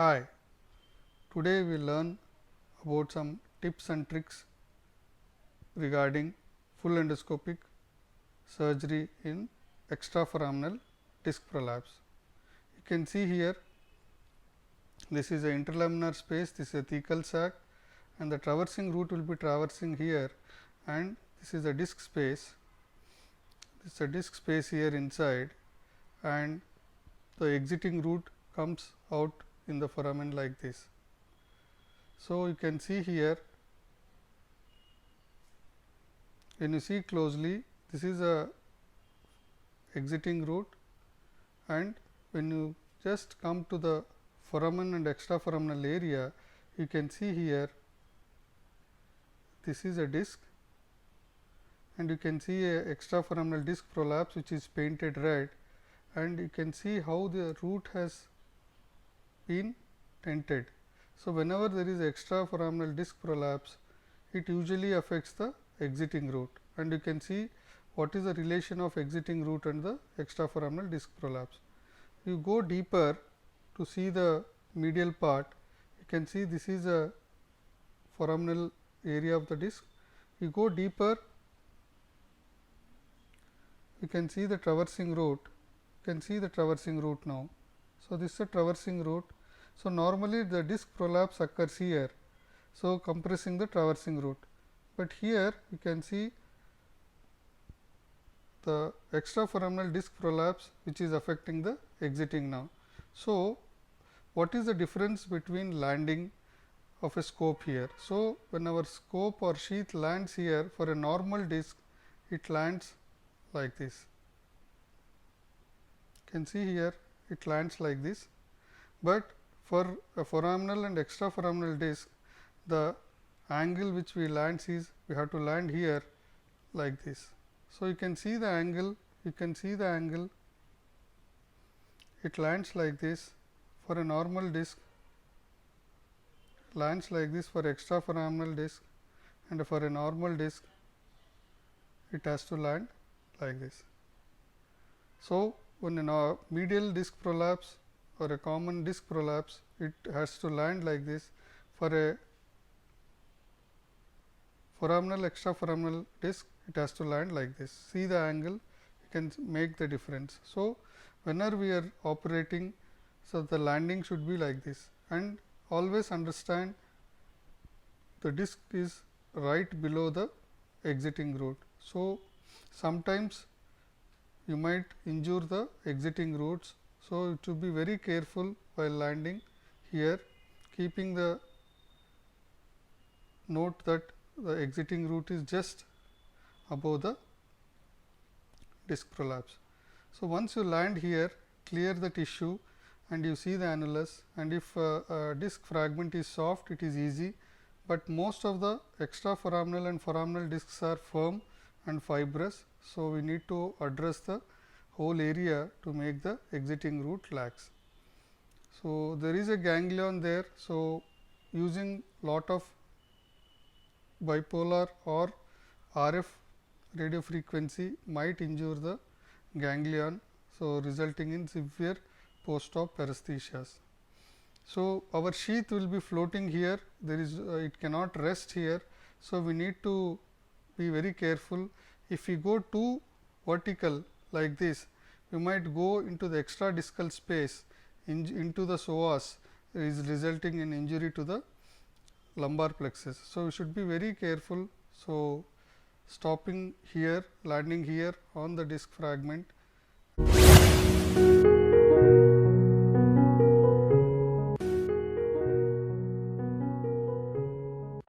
Hi, today we learn about some tips and tricks regarding full endoscopic surgery in extraforaminal disc prolapse. You can see here this is a interlaminar space, this is a thecal sac and the traversing route will be traversing here, and this is a disc space, this is a disc space here inside, and the exiting route comes out in the foramen like this. So, you can see here, when you see closely, this is a exiting route, and when you just come to the foramen and extraforaminal area, you can see here this is a disc, and you can see a extraforaminal disc prolapse which is painted red, and you can see how the root has been tented. So, whenever there is extraforaminal disc prolapse, it usually affects the exiting route, and you can see what is the relation of exiting route and the extraforaminal disc prolapse. You go deeper to see the medial part, you can see this is a foraminal area of the disc. You go deeper, you can see the traversing route, you can see the traversing route now. So, this is a traversing route. So, normally the disc prolapse occurs here, so compressing the traversing route, but here you can see the extraforaminal disc prolapse which is affecting the exiting now. So, what is the difference between landing of a scope here? So, when our scope or sheath lands here for a normal disc, it lands like this. You can see here it lands like this, but for a foraminal and extraforaminal disc, the angle which we lands is we have to land here like this. So, you can see the angle, it lands like this for a normal disc, lands like this for extraforaminal disc, and for a normal disc it has to land like this. So, when a medial disc prolapse or a common disc prolapse, it has to land like this. For a foraminal extraforaminal disc, it has to land like this. See the angle, you can make the difference. So, whenever we are operating, so the landing should be like this, and always understand the disc is right below the exiting route. So, sometimes you might injure the exiting routes. So, it should be very careful while landing here, keeping the note that the exiting route is just above the disc prolapse. So, once you land here, clear the tissue and you see the annulus, and if a disc fragment is soft, it is easy, but most of the extraforaminal and foraminal discs are firm and fibrous. So, we need to address the whole area to make the exiting route lax. So, there is a ganglion there. So, using lot of bipolar or RF radio frequency might injure the ganglion. So, resulting in severe post-op paresthesias. So, our sheath will be floating here, there is it cannot rest here. So, we need to be very careful. If we go too vertical like this, we might go into the extra discal space into the psoas, is resulting in injury to the lumbar plexus. So, we should be very careful. So, stopping here, landing here on the disc fragment,